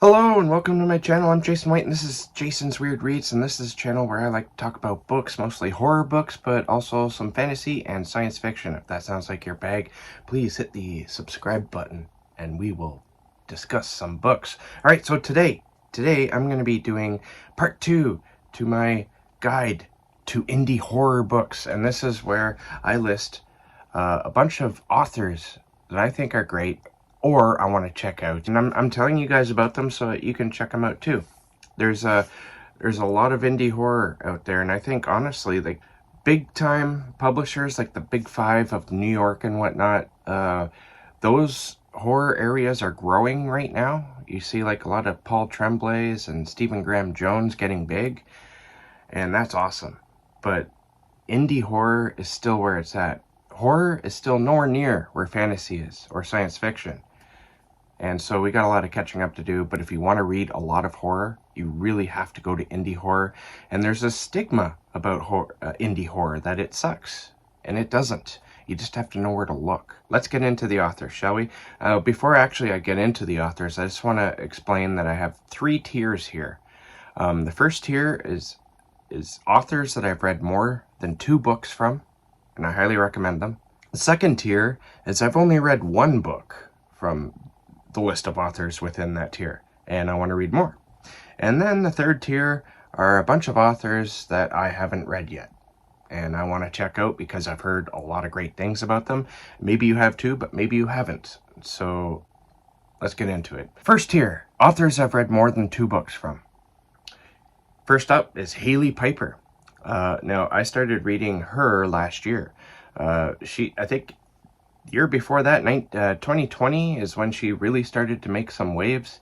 Hello and welcome to my channel. I'm Jason White and this is Jason's Weird Reads, and this is a channel where I like to talk about books, mostly horror books, but also some fantasy and science fiction. If that sounds like your bag, please hit the subscribe button and we will discuss some books. Alright, so today I'm going to be doing part 2 to my guide to indie horror books, and this is where I list a bunch of authors that I think are great or I want to check out, and I'm telling you guys about them so that you can check them out too. There's a lot of indie horror out there, and I think honestly, like big time publishers like the big five of New York and whatnot, those horror areas are growing right now. You see like a lot of Paul Tremblay's and Stephen Graham Jones getting big, and that's awesome. But indie horror is still where it's at. Horror is still nowhere near where fantasy is or science fiction. And so we got a lot of catching up to do, but if you want to read a lot of horror, you really have to go to indie horror. And there's a stigma about indie horror that it sucks, and it doesn't. You just have to know where to look. Let's get into the authors, shall we? Before actually I get into the authors, I just want to explain that I have 3 tiers here. The first tier is authors that I've read more than 2 books from, and I highly recommend them. The second tier is I've only read 1 book from the list of authors within that tier, and I want to read more. And then the third tier are a bunch of authors that I haven't read yet, and I want to check out because I've heard a lot of great things about them. Maybe you have too, but maybe you haven't. So let's get into it. First tier, authors I've read more than 2 books from. First up is Hailey Piper. Now, I started reading her last year. I think the year before that, 2020, is when she really started to make some waves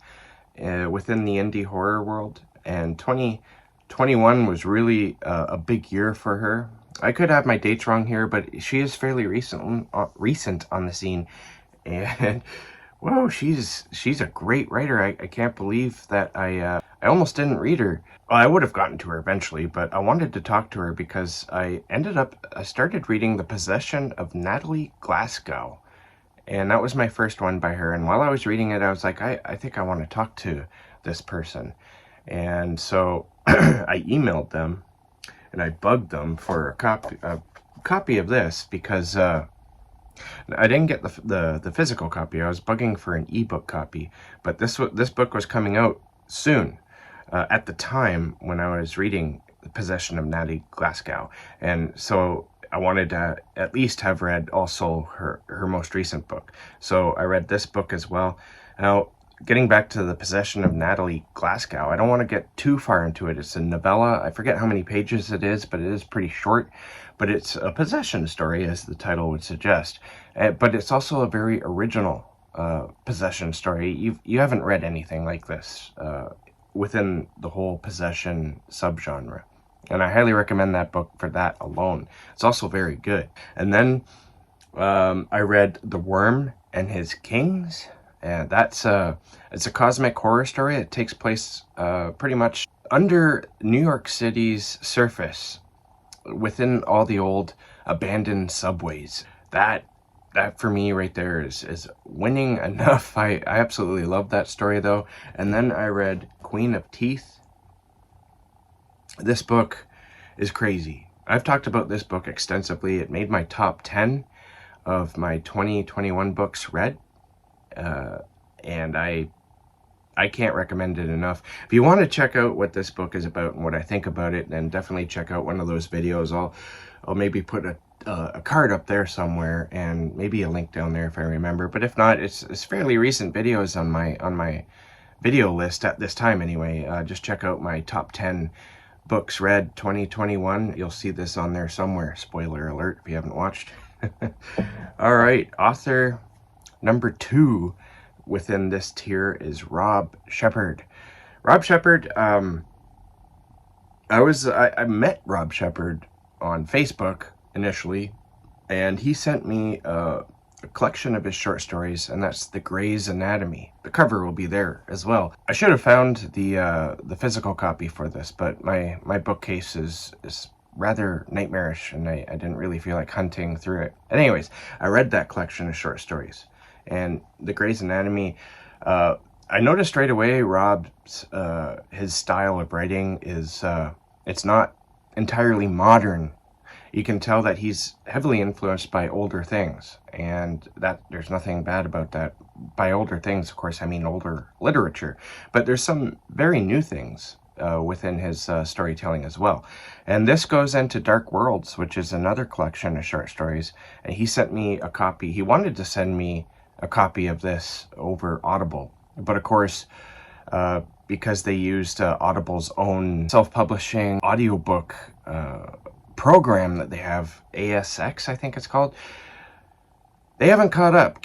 within the indie horror world. And 2021 was really a big year for her. I could have my dates wrong here, but she is fairly recent on the scene. And whoa, she's a great writer. I can't believe that I almost didn't read her. Well, I would have gotten to her eventually, but I wanted to talk to her because I started reading The Possession of Natalie Glasgow, and that was my first one by her. And while I was reading it, I was like, I think I want to talk to this person. And so I emailed them and I bugged them for a copy of this because I didn't get the physical copy. I was bugging for an ebook copy, but this book was coming out soon. At the time when I was reading The Possession of Natalie Glasgow, and so I wanted to at least have read also her most recent book. So I read this book as well. Now, getting back to The Possession of Natalie Glasgow, I don't want to get too far into it. It's a novella. I forget how many pages it is, but it is pretty short. But it's a possession story, as the title would suggest. But it's also a very original possession story. You haven't read anything like this within the whole possession subgenre, and I highly recommend that book for that alone. It's also very good. And then I read The Worm and His Kings, and it's a cosmic horror story. It takes place pretty much under New York City's surface, within all the old abandoned subways. That for me right there is winning enough. I absolutely love that story though. And then I read Queen of Teeth. This book is crazy. I've talked about this book extensively. It made my top 10 of my 2021 books read. And I can't recommend it enough. If you want to check out what this book is about and what I think about it, then definitely check out one of those videos. I'll maybe put a card up there somewhere and maybe a link down there if I remember. But if not, it's fairly recent videos on my video list at this time anyway. Just check out my top 10 books read 2021. You'll see this on there somewhere. Spoiler alert if you haven't watched. All right, author number 2 within this tier is Rob Shepherd. Rob Shepherd, I met Rob Shepherd on Facebook initially, and he sent me a collection of his short stories, and that's The Grey's Anatomy. The cover will be there as well. I should have found the physical copy for this, but my bookcase is rather nightmarish, and I didn't really feel like hunting through it. Anyways, I read that collection of short stories, and The Grey's Anatomy, I I noticed right away Rob's his style of writing is it's not entirely modern. You can tell that he's heavily influenced by older things, and that there's nothing bad about that. By older things, of course, I mean older literature, but there's some very new things within his storytelling as well. And this goes into Dark Worlds, which is another collection of short stories, and he sent me a copy. He wanted to send me a copy of this over Audible, but of course, because they used Audible's own self-publishing audiobook program that they have, ASX I think it's called, they haven't caught up.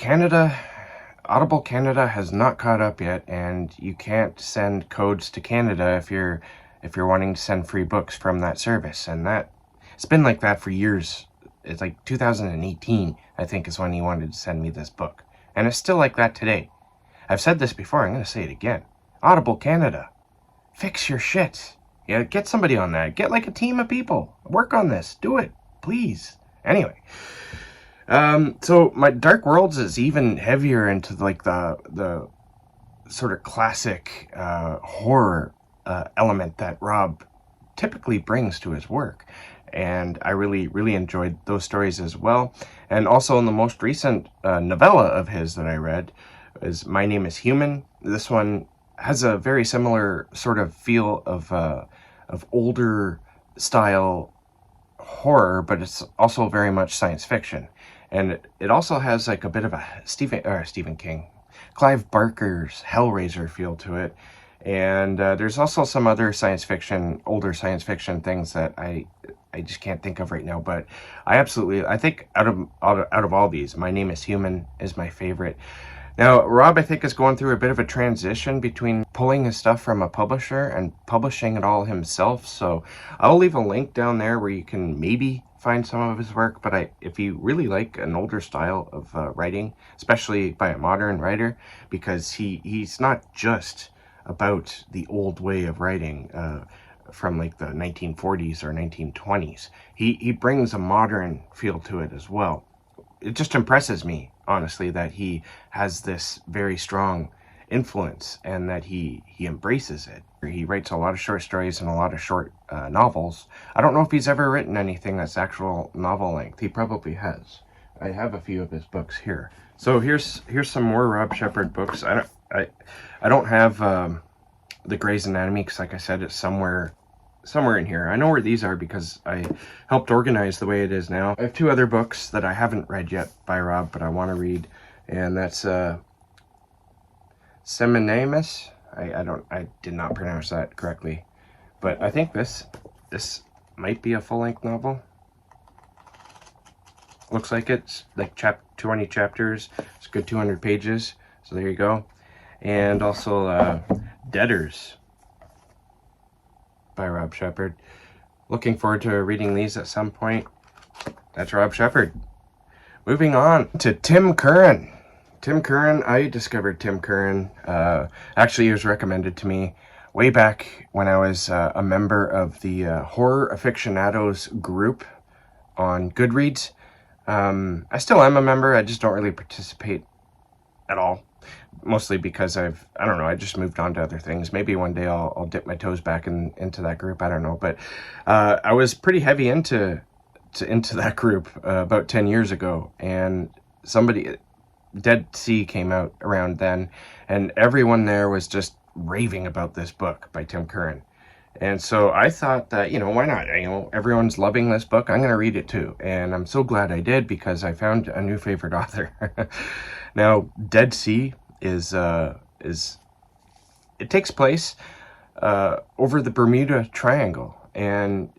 Audible Canada has not caught up yet, and you can't send codes to Canada if you're wanting to send free books from that service. And that it's been like that for years. It's like 2018 I think is when he wanted to send me this book, and it's still like that today. I've said this before, I'm going to say it again. Audible Canada, fix your shit. Yeah, get somebody on that. Get like a team of people. Work on this. Do it, please. Anyway, so my Dark Worlds is even heavier into like the sort of classic horror element that Rob typically brings to his work, and I really enjoyed those stories as well. And also in the most recent novella of his that I read is My Name is Human. This one has a very similar sort of feel of older style horror, but it's also very much science fiction. And it also has like a bit of a Stephen King, Clive Barker's Hellraiser feel to it. And there's also some other older science fiction things that I just can't think of right now. But I think out of all these, My Name is Human is my favorite. Now, Rob, I think, is going through a bit of a transition between pulling his stuff from a publisher and publishing it all himself. So I'll leave a link down there where you can maybe find some of his work. But if you really like an older style of writing, especially by a modern writer, because he's not just about the old way of writing from like the 1940s or 1920s. He brings a modern feel to it as well. It just impresses me, honestly, that he has this very strong influence and that he embraces it. He writes a lot of short stories and a lot of short novels. I don't know if he's ever written anything that's actual novel length. He probably has. I have a few of his books here. So here's some more Rob Shepherd books. I don't have the Grey's Anatomy because, like I said, it's somewhere in here. I know where these are because I helped organize the way it is now. I have two other books that I haven't read yet by Rob, but I want to read, and that's Semiramis. I did not pronounce that correctly, but I think this might be a full-length novel. Looks like it's like 20 chapters. It's a good 200 pages. So there you go. And also Debtors by Rob Shepherd. Looking forward to reading these at some point. That's Rob Shepherd. Moving on to Tim Curran. Tim Curran, I discovered Tim Curran. Actually, he was recommended to me way back when I was a member of the Horror Aficionados group on Goodreads. I still am a member, I just don't really participate at all. Mostly because I just moved on to other things. Maybe one day I'll dip my toes back into that group, I don't know. But I was pretty heavy into that group about 10 years ago. And Dead Sea came out around then. And everyone there was just raving about this book by Tim Curran. And so I thought that, why not? Everyone's loving this book. I'm going to read it too. And I'm so glad I did because I found a new favorite author. Now, Dead Sea is it takes place over the Bermuda Triangle, and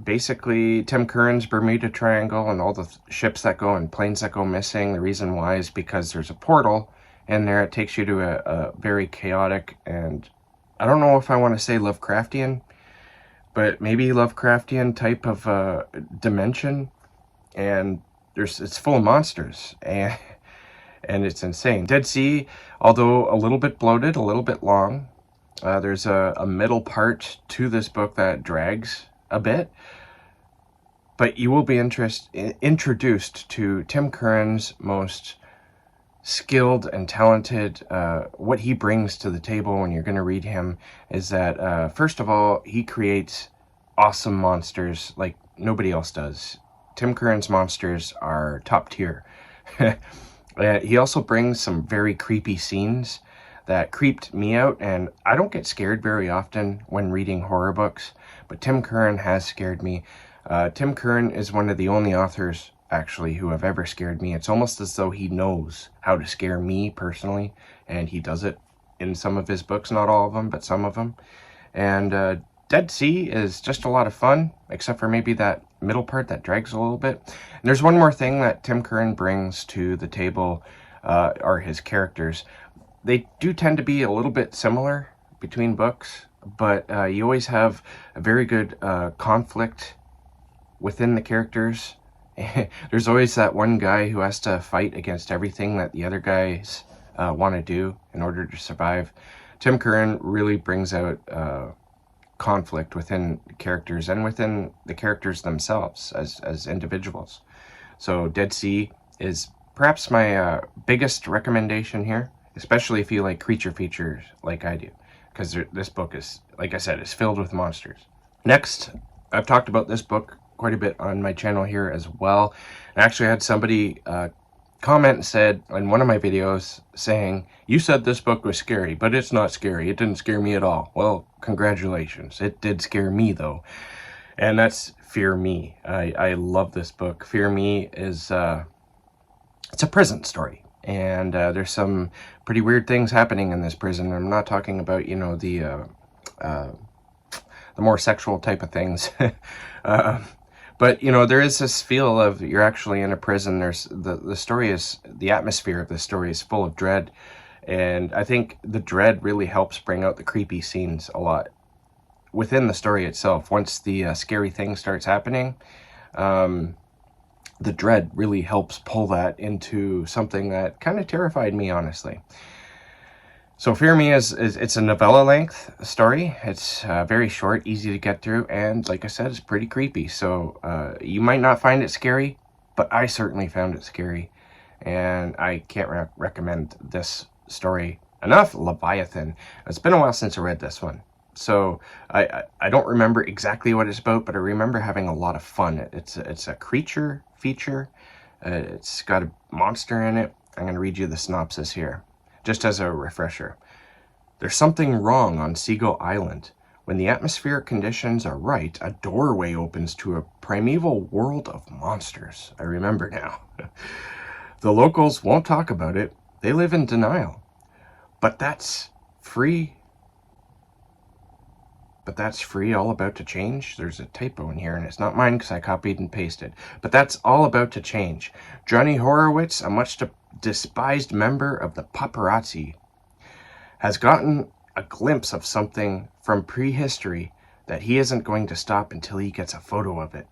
basically Tim Curran's Bermuda Triangle and all the ships that go and planes that go missing. The reason why is because there's a portal in there. It takes you to a very chaotic, and I don't know if I want to say Lovecraftian, but maybe Lovecraftian type of dimension, and it's full of monsters, and it's insane. Dead Sea, although a little bit bloated, a little bit long, there's a middle part to this book that drags a bit, but you will be introduced to Tim Curran's most skilled and talented. What he brings to the table when you're going to read him is that, first of all, he creates awesome monsters like nobody else does. Tim Curran's monsters are top tier. He also brings some very creepy scenes that creeped me out, and I don't get scared very often when reading horror books, but Tim Curran has scared me. Tim Curran is one of the only authors, actually, who have ever scared me. It's almost as though he knows how to scare me personally, and he does it in some of his books, not all of them, but some of them. And Dead Sea is just a lot of fun, except for maybe that middle part that drags a little bit. And there's one more thing that Tim Curran brings to the table, are his characters. They do tend to be a little bit similar between books, but you always have a very good conflict within the characters. There's always that one guy who has to fight against everything that the other guys want to do in order to survive. Tim Curran really brings out conflict within characters and within the characters themselves as individuals. So Dead Sea is perhaps my biggest recommendation here, especially if you like creature features like I do, because this book is, like I said, is filled with monsters. Next, I've talked about this book quite a bit on my channel here as well. I actually had somebody comment and said in one of my videos saying, you said this book was scary, but it's not scary. It didn't scare me at all. Well, congratulations. It did scare me though. And that's Fear Me. I love this book. Fear Me is, it's a prison story. And there's some pretty weird things happening in this prison. I'm not talking about, you know, the more sexual type of things. But, you know, there is this feel of you're actually in a prison. There's the story is, the atmosphere of the story is full of dread. And I think the dread really helps bring out the creepy scenes a lot within the story itself. Once the scary thing starts happening, the dread really helps pull that into something that kind of terrified me, honestly. So Fear Me is it's a novella length story. It's very short, easy to get through, and like I said, it's pretty creepy. So you might not find it scary, but I certainly found it scary. And I can't recommend this story enough. Leviathan. It's been a while since I read this one. So I don't remember exactly what it's about, but I remember having a lot of fun. It's a creature feature. It's got a monster in it. I'm going to read you the synopsis here, just as a refresher. There's something wrong on Seagull Island. When the atmospheric conditions are right, a doorway opens to a primeval world of monsters. I remember now. The locals won't talk about it. They live in denial. But that's free all about to change. There's a typo in here, and it's not mine because I copied and pasted. But that's all about to change. Johnny Horowitz, a much despised member of the paparazzi, has gotten a glimpse of something from prehistory that he isn't going to stop until he gets a photo of it.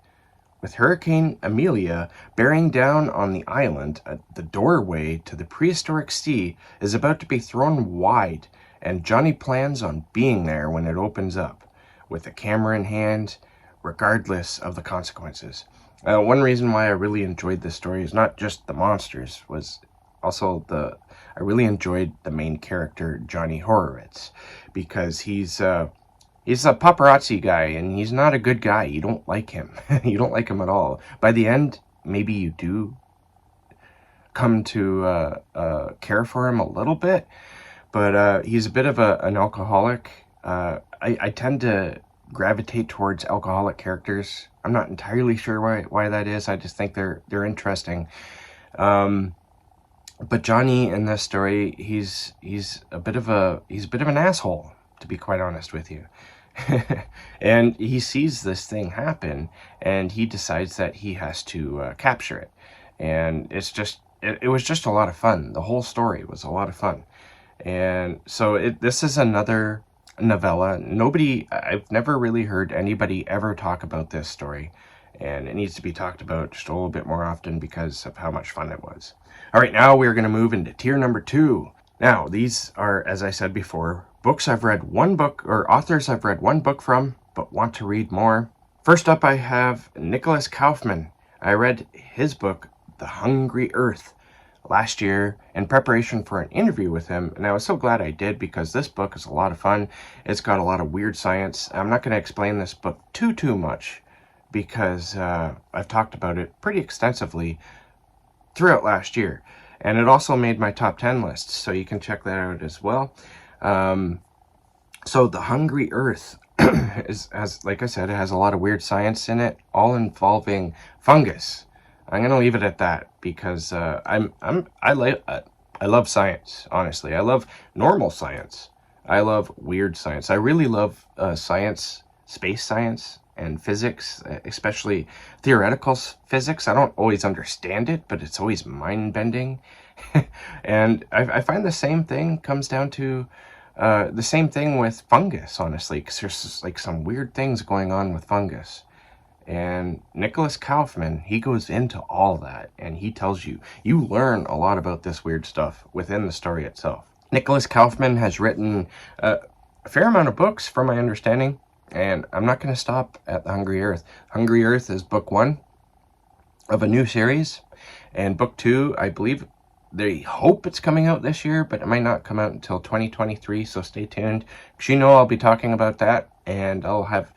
With Hurricane Amelia bearing down on the island, the doorway to the prehistoric sea is about to be thrown wide, and Johnny plans on being there when it opens up, with a camera in hand, regardless of the consequences. One reason why I really enjoyed this story is not just the monsters, was also I really enjoyed the main character, Johnny Horowitz, because he's a paparazzi guy, and he's not a good guy. You don't like him. You don't like him at all. By the end, maybe you do come to care for him a little bit, but he's a bit of an alcoholic. I tend to gravitate towards alcoholic characters. I'm not entirely sure why that is. I just think they're interesting. But Johnny in this story, he's a bit of an asshole, to be quite honest with you. And he sees this thing happen, and he decides that he has to capture it. And it was just a lot of fun. The whole story was a lot of fun. And so this is another novella. I've never really heard anybody ever talk about this story, and it needs to be talked about just a little bit more often because of how much fun it was. All right, now we're going to move into tier number 2. Now, these are, as I said before, authors I've read one book from, but want to read more. First up, I have Nicholas Kaufman. I read his book, The Hungry Earth, last year in preparation for an interview with him, and I was so glad I did because this book is a lot of fun. It's got a lot of weird science. I'm not going to explain this book too much because I've talked about it pretty extensively throughout last year, and it also made my top 10 list, so you can check that out as well. So The Hungry Earth has, like I said, it has a lot of weird science in it, all involving fungus. I'm gonna leave it at that because I love science. Honestly, I love normal science. I love weird science. I really love science, space science, and physics, especially theoretical physics. I don't always understand it, but it's always mind-bending. And I find the same thing comes down to the same thing with fungus, honestly, because there's just, like, some weird things going on with fungus. And Nicholas Kaufman, he goes into all that, and he tells you, you learn a lot about this weird stuff within the story itself. Nicholas Kaufman has written a fair amount of books, from my understanding, and I'm not going to stop at The Hungry Earth. Hungry Earth is book 1 of a new series, and book 2, I believe, they hope it's coming out this year, but it might not come out until 2023, so stay tuned, because you know I'll be talking about that, and I'll have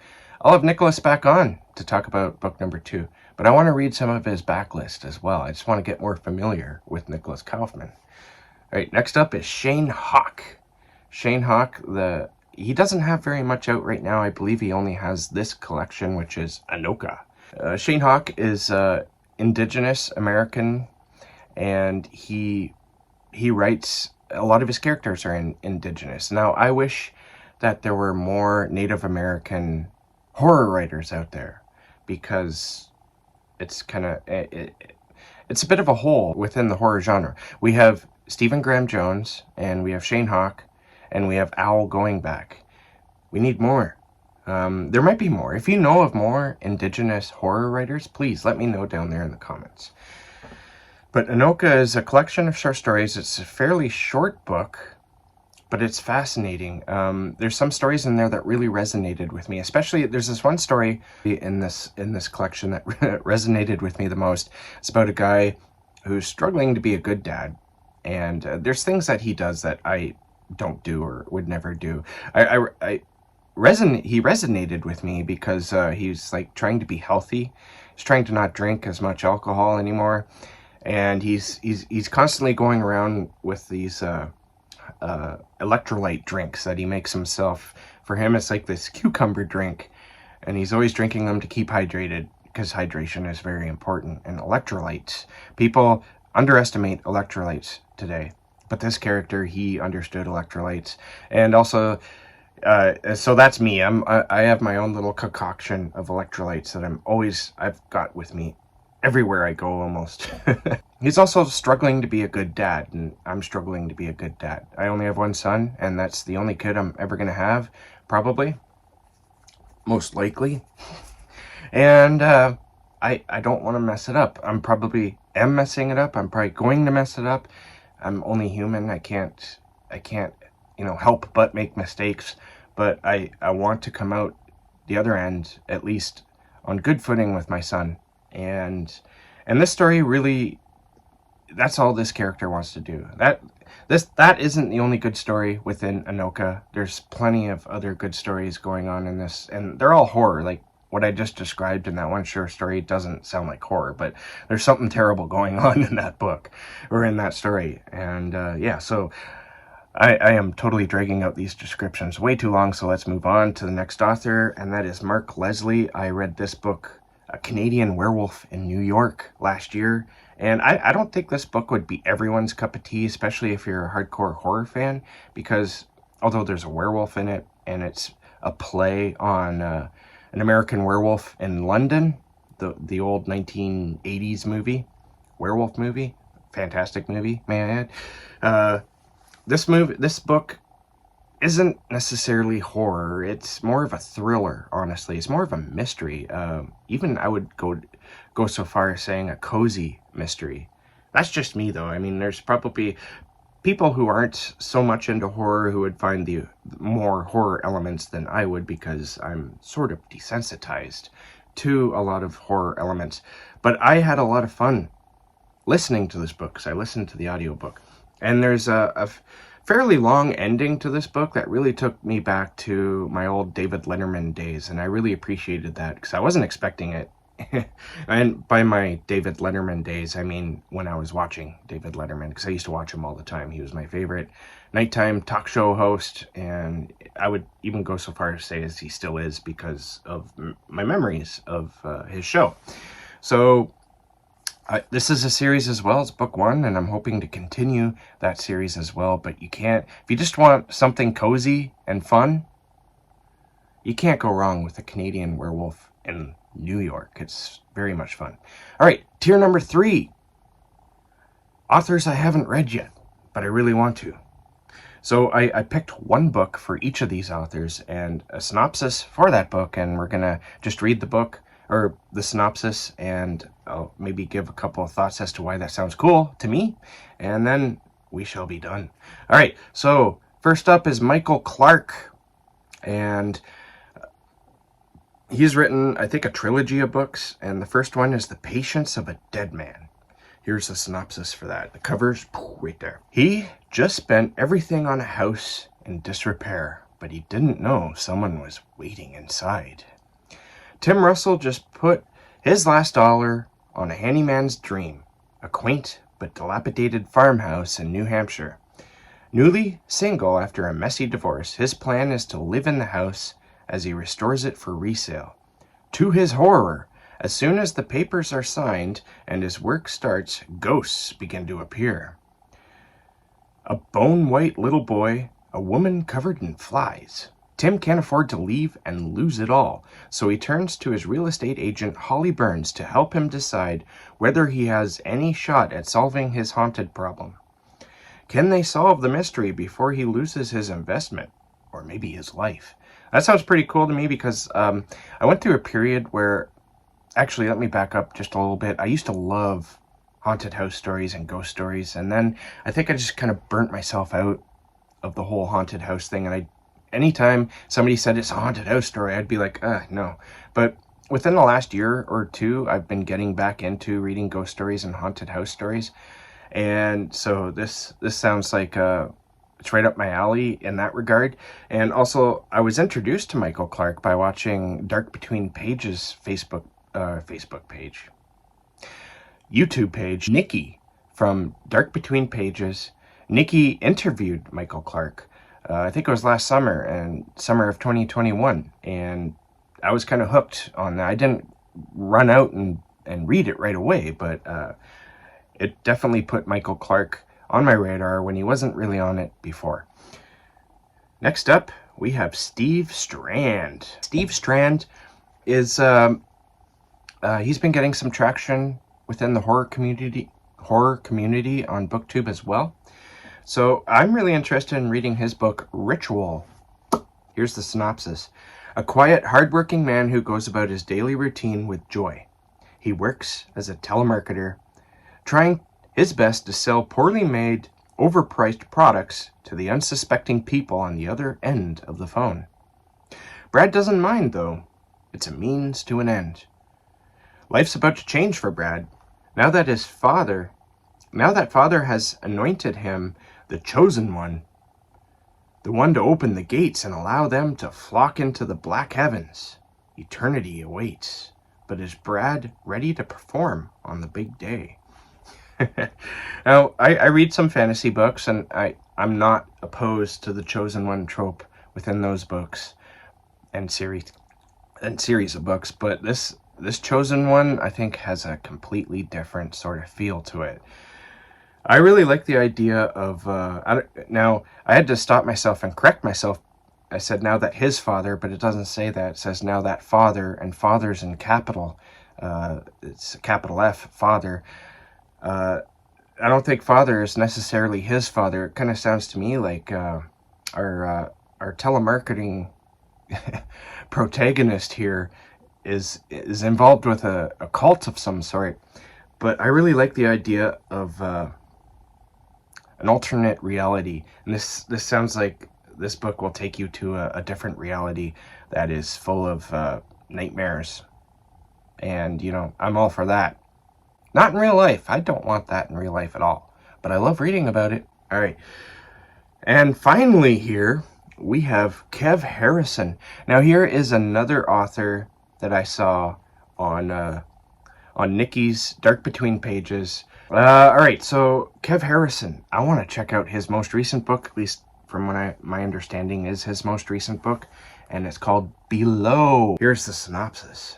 Nicholas back on to talk about book number 2. But I want to read some of his backlist as well. I just want to get more familiar with Nicholas Kaufman. All right, next up is Shane Hawk. Shane Hawk, he doesn't have very much out right now. I believe he only has this collection, which is Anoka. Shane Hawk is Indigenous American, and he writes, a lot of his characters are Indigenous. Now, I wish that there were more Native American horror writers out there, because it's kind of it's a bit of a hole within the horror genre. We have Stephen Graham Jones, and we have Shane Hawk, and we have Owl Going Back. We need more. There might be more. If you know of more Indigenous horror writers, please let me know down there in the comments. But Anoka is a collection of short stories. It's a fairly short book, but it's fascinating. There's some stories in there that really resonated with me. Especially, there's this one story in this collection that resonated with me the most. It's about a guy who's struggling to be a good dad, and there's things that he does that I don't do or would never do. He resonated with me because he's like trying to be healthy. He's trying to not drink as much alcohol anymore, and he's constantly going around with these electrolyte drinks that he makes himself. For him, it's like this cucumber drink, and he's always drinking them to keep hydrated, because hydration is very important. And electrolytes, people underestimate electrolytes today, but this character, he understood electrolytes. And also, so that's me. I have my own little concoction of electrolytes that I've got with me everywhere I go, almost. He's also struggling to be a good dad, and I'm struggling to be a good dad. I only have one son, and that's the only kid I'm ever going to have, probably. Most likely. And I don't want to mess it up. I'm probably am messing it up. I'm probably going to mess it up. I'm only human. I can't, help but make mistakes. But I want to come out the other end, at least, on good footing with my son. And this story really, that's all this character wants to do. That isn't the only good story within Anoka. There's plenty of other good stories going on in this, and they're all horror. Like what I just described in that one short story doesn't sound like horror, but there's something terrible going on in that book, or in that story. And so I am totally dragging out these descriptions way too long, so let's move on to the next author, and that is Mark Leslie. I read this book, A Canadian Werewolf in New York, last year, and I don't think this book would be everyone's cup of tea, especially if you're a hardcore horror fan, because although there's a werewolf in it, and it's a play on an American werewolf in London, the old 1980s movie, werewolf movie, fantastic movie, may I add. This book isn't necessarily horror. It's more of a thriller, honestly. It's more of a mystery. Even I would go so far as saying a cozy mystery. That's just me, though. I mean, there's probably people who aren't so much into horror who would find the more horror elements than I would, because I'm sort of desensitized to a lot of horror elements. But I had a lot of fun listening to this book, because I listened to the audiobook. And there's a fairly long ending to this book that really took me back to my old David Letterman days, and I really appreciated that because I wasn't expecting it. And by my David Letterman days, I mean when I was watching David Letterman, because I used to watch him all the time. He was my favorite nighttime talk show host, and I would even go so far as to say as he still is because of my memories of his show. So this is a series as well. It's book 1, and I'm hoping to continue that series as well. But you can't, if you just want something cozy and fun, you can't go wrong with a Canadian werewolf in New York. It's very much fun. All right, tier number 3. Authors I haven't read yet, but I really want to. So I picked one book for each of these authors and a synopsis for that book, and we're going to just read the book, or the synopsis, and I'll maybe give a couple of thoughts as to why that sounds cool to me, and then we shall be done. All right, so first up is Michael Clark, and he's written, I think, a trilogy of books, and the first one is The Patience of a Dead Man. Here's the synopsis for that. The cover's right there. He just spent everything on a house in disrepair, but he didn't know someone was waiting inside. Tim Russell just put his last dollar on a handyman's dream, a quaint but dilapidated farmhouse in New Hampshire. Newly single after a messy divorce, his plan is to live in the house as he restores it for resale. To his horror, as soon as the papers are signed and his work starts, ghosts begin to appear. A bone-white little boy, a woman covered in flies. Tim can't afford to leave and lose it all, so he turns to his real estate agent Holly Burns to help him decide whether he has any shot at solving his haunted problem. Can they solve the mystery before he loses his investment, or maybe his life? That sounds pretty cool to me because I went through a period where, actually, let me back up just a little bit. I used to love haunted house stories and ghost stories, and then I think I just kind of burnt myself out of the whole haunted house thing, and anytime somebody said it's a haunted house story, I'd be like, no. But within the last year or two, I've been getting back into reading ghost stories and haunted house stories, and so this sounds like it's right up my alley in that regard. And also, I was introduced to Michael Clark by watching Dark Between Pages Facebook page. YouTube page. Nikki from Dark Between Pages. Nikki interviewed Michael Clark. I think it was last summer, and summer of 2021, and I was kind of hooked on that. I didn't run out and read it right away, but it definitely put Michael Clark on my radar when he wasn't really on it before. Next up, we have Steve Strand. Steve Strand is he's been getting some traction within the horror community on booktube as well. So I'm really interested in reading his book, Ritual. Here's the synopsis. A quiet, hardworking man who goes about his daily routine with joy. He works as a telemarketer, trying his best to sell poorly made, overpriced products to the unsuspecting people on the other end of the phone. Brad doesn't mind, though. It's a means to an end. Life's about to change for Brad. Now that Father has anointed him the chosen one, the one to open the gates and allow them to flock into the black heavens. Eternity awaits. But is Brad ready to perform on the big day? Now, I read some fantasy books, and I'm not opposed to the chosen one trope within those books and series of books, but this chosen one, I think, has a completely different sort of feel to it. I really like the idea of, now, I had to stop myself and correct myself. I said, now that his father, but it doesn't say that. It says, now that father, and father's in capital. It's a capital F, father. I don't think father is necessarily his father. It kind of sounds to me like our telemarketing protagonist here is involved with a cult of some sort. But I really like the idea of an alternate reality. And this sounds like this book will take you to a different reality that is full of nightmares. And, I'm all for that. Not in real life. I don't want that in real life at all. But I love reading about it. All right. And finally here, we have Kev Harrison. Now here is another author that I saw on Nikki's Dark Between Pages. All right, so Kev Harrison, I want to check out his most recent book, at least from what my understanding is his most recent book, and it's called Below. Here's the synopsis.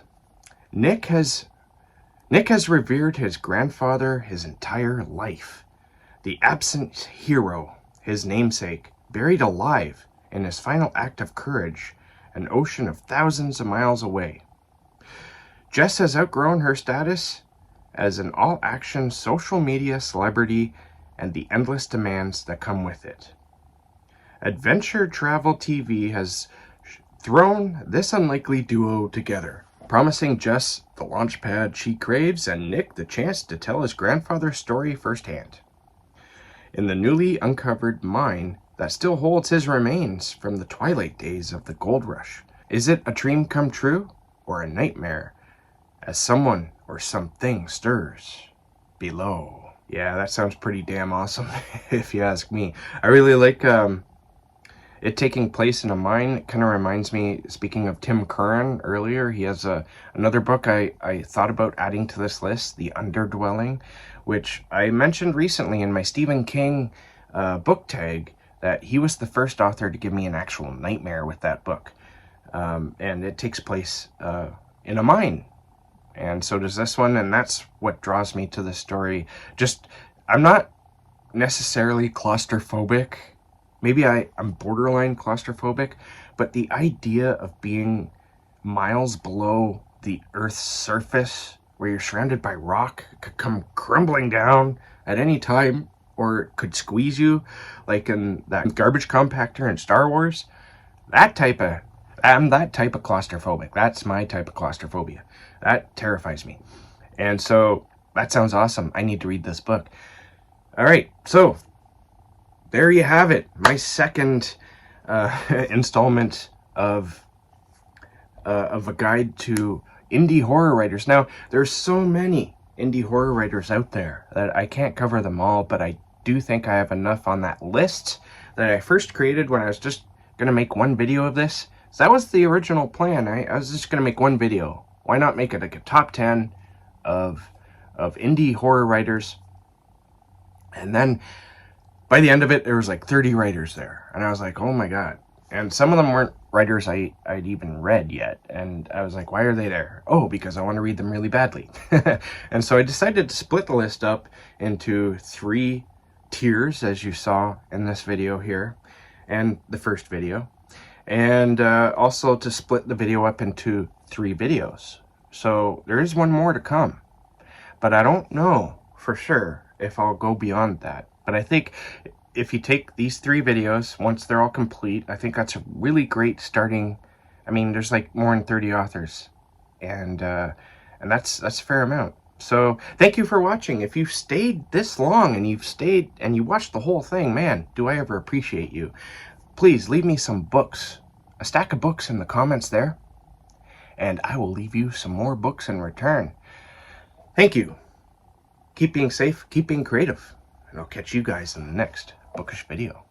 Nick has revered his grandfather his entire life. The absent hero, his namesake, buried alive in his final act of courage, an ocean of thousands of miles away. Jess has outgrown her status as an all-action social media celebrity and the endless demands that come with it. Adventure Travel TV has thrown this unlikely duo together, promising Jess the launch pad she craves and Nick the chance to tell his grandfather's story firsthand. In the newly uncovered mine that still holds his remains from the twilight days of the gold rush, is it a dream come true or a nightmare as someone or something stirs below? Yeah, that sounds pretty damn awesome if you ask me. I really like it taking place in a mine. It kind of reminds me, speaking of Tim Curran earlier, he has another book I thought about adding to this list, The Underdwelling, which I mentioned recently in my Stephen King book tag, that he was the first author to give me an actual nightmare with that book. And it takes place in a mine. And so does this one, and that's what draws me to the story. I'm not necessarily claustrophobic. Maybe I'm borderline claustrophobic, but the idea of being miles below the Earth's surface, where you're surrounded by rock, could come crumbling down at any time, or it could squeeze you, like in that garbage compactor in Star Wars. I'm that type of claustrophobic. That's my type of claustrophobia. That terrifies me. And so that sounds awesome. I need to read this book. All right, so there you have it. My second installment of a guide to indie horror writers. Now, there's so many indie horror writers out there that I can't cover them all, but I do think I have enough on that list that I first created when I was just going to make one video of this. So that was the original plan. I was just going to make one video. Why not make it like a top 10 of indie horror writers? And then by the end of it, there was like 30 writers there. And I was like, oh my God. And some of them weren't writers I'd even read yet. And I was like, why are they there? Oh, because I want to read them really badly. And so I decided to split the list up into 3 tiers, as you saw in this video here, and the first video. And also to split the video up into 3 videos. So there is one more to come. But I don't know for sure if I'll go beyond that. But I think if you take these 3 videos, once they're all complete, I think that's a really great starting. I mean, there's like more than 30 authors, and that's a fair amount. So thank you for watching. If you've stayed this long and you watched the whole thing, man, do I ever appreciate you. Please leave me some books, a stack of books in the comments there, and I will leave you some more books in return. Thank you. Keep being safe, keep being creative, and I'll catch you guys in the next bookish video.